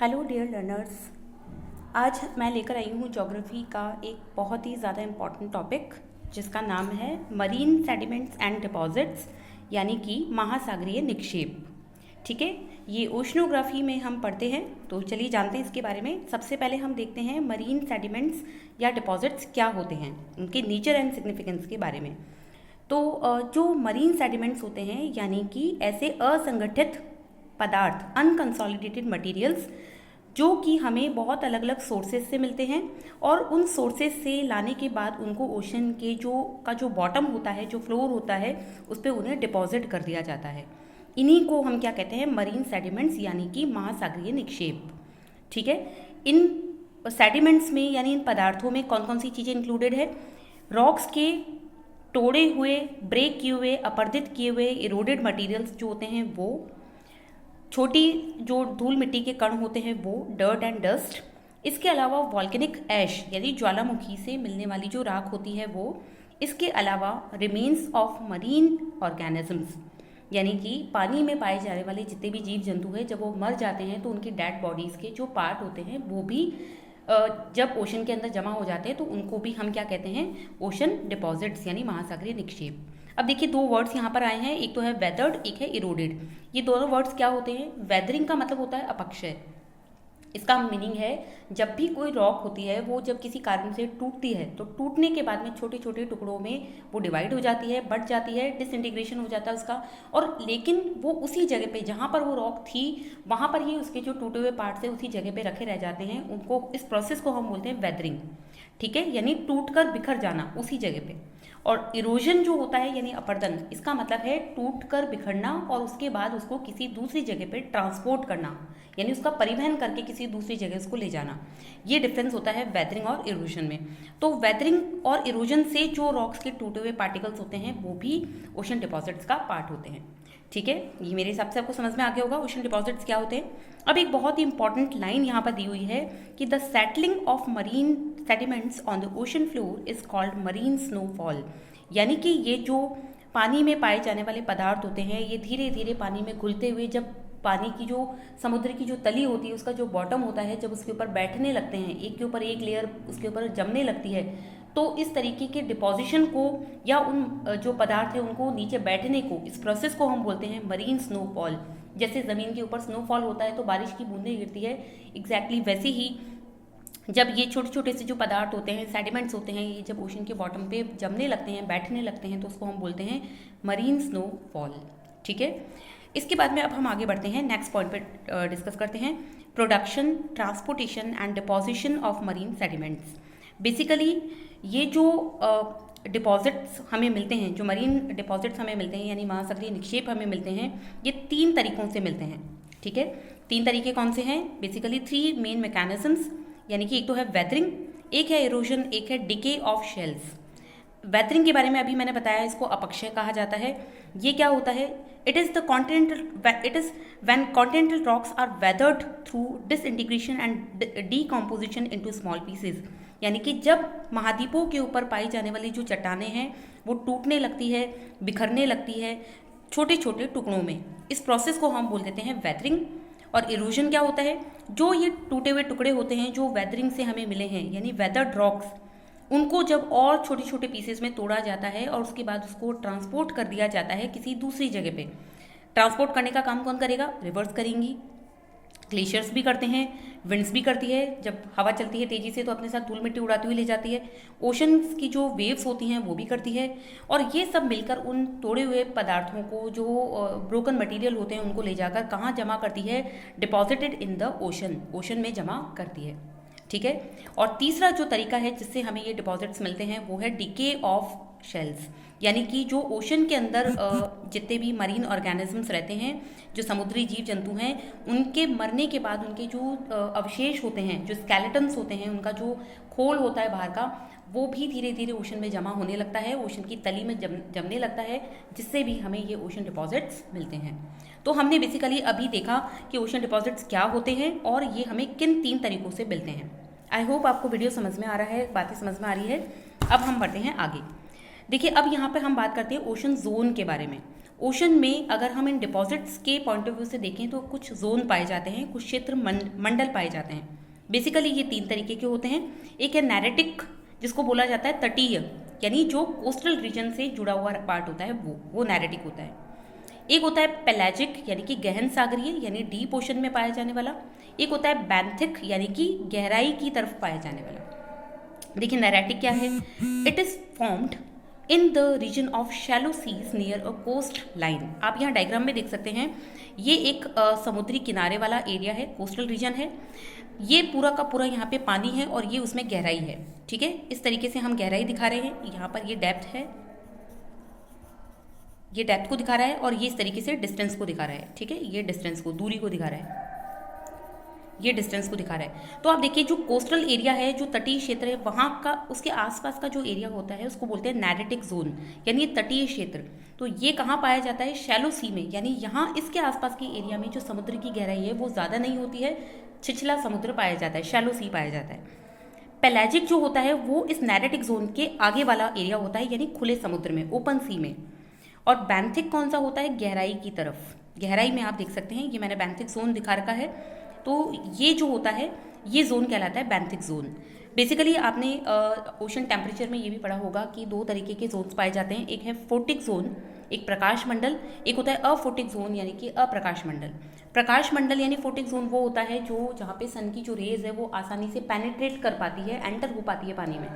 Hello dear learners. आज मैं लेकर आई हूँ ज्योग्राफी का एक बहुत ही ज़्यादा इम्पॉर्टेंट टॉपिक जिसका नाम है मरीन सेडिमेंट्स एंड डिपॉजिट्स, यानी कि महासागरीय निक्षेप। ठीक है, ये ओशनोग्राफी में हम पढ़ते हैं, तो चलिए जानते हैं इसके बारे में। सबसे पहले हम देखते हैं मरीन सेडिमेंट्स या डिपॉजिट्स क्या होते हैं, उनके नेचर एंड सिग्निफिकेंस के बारे में। तो जो मरीन सेडिमेंट्स होते हैं यानी कि ऐसे असंगठित पदार्थ, अनकंसोलिडेटेड मटेरियल्स, जो कि हमें बहुत अलग अलग सोर्सेज से मिलते हैं और उन सोर्सेज से लाने के बाद उनको ओशन के जो बॉटम होता है, जो फ्लोर होता है, उस पर उन्हें डिपॉजिट कर दिया जाता है। इन्हीं को हम क्या कहते हैं? मरीन सेडिमेंट्स, यानी कि महासागरीय निक्षेप। ठीक है, इन सेडिमेंट्स में यानी इन पदार्थों में कौन कौन सी चीज़ें इंक्लूडेड है? रॉक्स के तोड़े हुए, ब्रेक किए हुए, अपरदित किए हुए इरोडेड मटेरियल्स जो होते हैं वो, छोटी जो धूल मिट्टी के कण होते हैं वो, डर्ट एंड डस्ट। इसके अलावा वॉल्केनिक ऐश यानी ज्वालामुखी से मिलने वाली जो राख होती है वो। इसके अलावा रिमेन्स ऑफ मरीन ऑर्गेनिजम्स, यानी कि पानी में पाए जाने वाले जितने भी जीव जंतु हैं, जब वो मर जाते हैं तो उनकी डेड बॉडीज़ के जो पार्ट होते हैं वो भी जब ओशन के अंदर जमा हो जाते हैं तो उनको भी हम क्या कहते हैं? ओशन डिपॉजिट्स यानी महासागरीय निक्षेप। अब देखिए, दो वर्ड्स यहाँ पर आए हैं, एक तो है वेदर्ड, एक है इरोडेड। ये दोनों वर्ड्स क्या होते हैं? वेदरिंग का मतलब होता है अपक्षय। इसका मीनिंग है जब भी कोई रॉक होती है वो जब किसी कारण से टूटती है तो टूटने के बाद में छोटे छोटे टुकड़ों में वो डिवाइड हो जाती है, बढ़ जाती है, डिसइंटीग्रेशन हो जाता है उसका, और लेकिन वो उसी जगह पे जहाँ पर वो रॉक थी वहाँ पर ही उसके जो टूटे हुए पार्ट्स हैं उसी जगह पे रखे रह जाते हैं। उनको, इस प्रोसेस को हम बोलते हैं वेदरिंग। ठीक है, यानी टूट कर बिखर जाना उसी जगह पे। और इरोजन जो होता है यानी अपरदन, इसका मतलब है टूट कर बिखरना और उसके बाद उसको किसी दूसरी जगह पे ट्रांसपोर्ट करना, यानी उसका परिवहन करके किसी दूसरी जगह उसको ले जाना। ये डिफरेंस होता है वेदरिंग और इरोजन में। तो वेदरिंग और इरोजन से जो रॉक्स के टूटे हुए पार्टिकल्स होते हैं वो भी ओशन डिपॉजिट्स का पार्ट होते हैं। ठीक है, ये मेरे हिसाब से आपको समझ में आ गया होगा ओशन डिपॉजिट्स क्या होते हैं। अब एक बहुत ही इंपॉर्टेंट लाइन यहाँ पर दी हुई है कि the settling of marine sediments on the ocean floor is called marine snowfall, यानी कि ये जो पानी में पाए जाने वाले पदार्थ होते हैं ये धीरे धीरे पानी में घुलते हुए, जब पानी की जो समुद्र की जो तली होती है उसका जो बॉटम होता है, जब उसके ऊपर बैठने लगते हैं, एक के ऊपर एक लेयर उसके ऊपर जमने लगती है, तो इस तरीके के डिपोजिशन को या उन जो पदार्थ है उनको नीचे बैठने को, इस प्रोसेस को हम बोलते हैं मरीन स्नोफॉल। जैसे ज़मीन के ऊपर स्नोफॉल होता है तो बारिश की बूंदें गिरती है, एग्जैक्टली वैसे ही जब ये छोटे छोटे से जो पदार्थ होते हैं, सेडिमेंट्स होते हैं, ये जब ओशन के बॉटम पे जमने लगते हैं, बैठने लगते हैं, तो उसको हम बोलते हैं मरीन स्नोफॉल। ठीक है, इसके बाद में अब हम आगे बढ़ते हैं, नेक्स्ट पॉइंट पे डिस्कस करते हैं production, transportation and deposition of marine sediments. Basically ये जो डिपॉजिट्स हमें मिलते हैं, जो मरीन डिपॉजिट्स हमें मिलते हैं यानी महासागरीय निक्षेप हमें मिलते हैं, ये 3 तरीकों से मिलते हैं। ठीक है, 3 तरीके कौन से हैं? बेसिकली 3 मेन मैकेनिज्म्स, यानी कि एक तो है वेदरिंग, एक है इरोजन, एक है डिके ऑफ शेल्स। वेदरिंग के बारे में अभी मैंने बताया, इसको अपक्षय कहा जाता है। ये क्या होता है? It is when continental rocks are weathered through disintegration and decomposition into small pieces, यानी कि जब महाद्वीपों के ऊपर पाई जाने वाली जो चट्टानें हैं वो टूटने लगती है, बिखरने लगती है छोटे छोटे टुकड़ों में, इस प्रोसेस को हम बोल देते हैं वेदरिंग। और इरोजन क्या होता है? जो ये टूटे हुए टुकड़े होते हैं जो वेदरिंग से हमें मिले हैं यानी वेदर्ड रॉक्स, उनको जब और छोटे छोटे पीसेस में तोड़ा जाता है और उसके बाद उसको ट्रांसपोर्ट कर दिया जाता है किसी दूसरी जगह पे। ट्रांसपोर्ट करने का काम कौन करेगा? रिवर्स करेंगी, ग्लेशियर्स भी करते हैं, विंड्स भी करती है, जब हवा चलती है तेज़ी से तो अपने साथ धूल मिट्टी उड़ाती हुई ले जाती है। ओशंस की जो वेव्स होती हैं वो भी करती है, और ये सब मिलकर उन तोड़े हुए पदार्थों को, जो ब्रोकन मटेरियल होते हैं, उनको ले जाकर कहाँ जमा करती है? Deposited in the ocean, ocean में जमा करती है। ठीक है, और तीसरा जो तरीका है जिससे हमें ये डिपॉजिट्स मिलते हैं वो है डिके ऑफ शेल्स, यानी कि जो ओशन के अंदर जितने भी मरीन ऑर्गेनिजम्स रहते हैं, जो समुद्री जीव जंतु हैं, उनके मरने के बाद उनके जो अवशेष होते हैं, जो स्केलेटन्स होते हैं, उनका जो खोल होता है बाहर का, वो भी धीरे धीरे ओशन में जमा होने लगता है, ओशन की तली में जमने लगता है, जिससे भी हमें ये ओशन डिपॉजिट्स मिलते हैं। तो हमने बेसिकली अभी देखा कि ओशन डिपॉजिट्स क्या होते हैं और ये हमें किन 3 तरीकों से मिलते हैं। आई होप आपको वीडियो समझ में आ रहा है, बातें समझ में आ रही है। अब हम बढ़ते हैं आगे। देखिए, अब यहाँ पर हम बात करते हैं ओशन जोन के बारे में। ओशन में अगर हम इन डिपॉजिट्स के पॉइंट ऑफ व्यू से देखें तो कुछ जोन पाए जाते हैं, कुछ क्षेत्र मंडल पाए जाते हैं। बेसिकली ये 3 तरीके के होते हैं। एक है नैरेटिक, जिसको बोला जाता है तटीय, यानी जो कोस्टल रीजन से जुड़ा हुआ पार्ट होता है वो नैरेटिक होता है। एक होता है पेलाजिक, यानी कि गहन सागरीय, यानी डीप ओशन में पाया जाने वाला। एक होता है बैंथिक, यानी कि गहराई की तरफ पाया जाने वाला। देखिए नैरेटिक क्या है? It is formed in the region of shallow seas near a coast line. आप यहाँ डायग्राम में देख सकते हैं, ये एक समुद्री किनारे वाला एरिया है, कोस्टल रीजन है। ये पूरा का पूरा यहाँ पे पानी है और ये उसमें गहराई है। ठीक है, इस तरीके से हम गहराई दिखा रहे हैं। यहाँ पर ये डेप्थ है, ये डेप्थ को दिखा रहा है, और ये इस तरीके से डिस्टेंस को दिखा रहा है। ठीक है, ये डिस्टेंस को, दूरी को दिखा रहा है, ये डिस्टेंस को दिखा रहा है। तो आप देखिए जो कोस्टल एरिया है, जो तटीय क्षेत्र है, वहाँ का उसके आसपास का जो एरिया होता है उसको बोलते हैं नैरेटिक जोन, यानी तटीय क्षेत्र। तो ये कहाँ पाया जाता है? शैलो सी में, यानी यहाँ इसके आसपास के एरिया में जो समुद्र की गहराई है वो ज़्यादा नहीं होती है, छिछला समुद्र पाया जाता है, शैलो सी पाया जाता है। पेलाजिक जो होता है वो इस नैरेटिक जोन के आगे वाला एरिया होता है, यानी खुले समुद्र में, ओपन सी में। और बैंथिक कौन सा होता है? गहराई की तरफ। गहराई में आप देख सकते हैं, ये मैंने बैंथिक जोन दिखा रखा है। तो ये जो होता है ये जोन कहलाता है बैंथिक जोन। बेसिकली आपने ओशन टेम्परेचर में ये भी पढ़ा होगा कि 2 तरीके के जोन्स पाए जाते हैं। एक है फोटिक जोन, एक प्रकाश मंडल, एक होता है अफोटिक जोन, यानी कि अप्रकाश मंडल। प्रकाश मंडल यानी फोटिक जोन वो होता है जो जहाँ पे सन की जो रेज है वो आसानी से पेनिट्रेट कर पाती है, एंटर हो पाती है पानी में।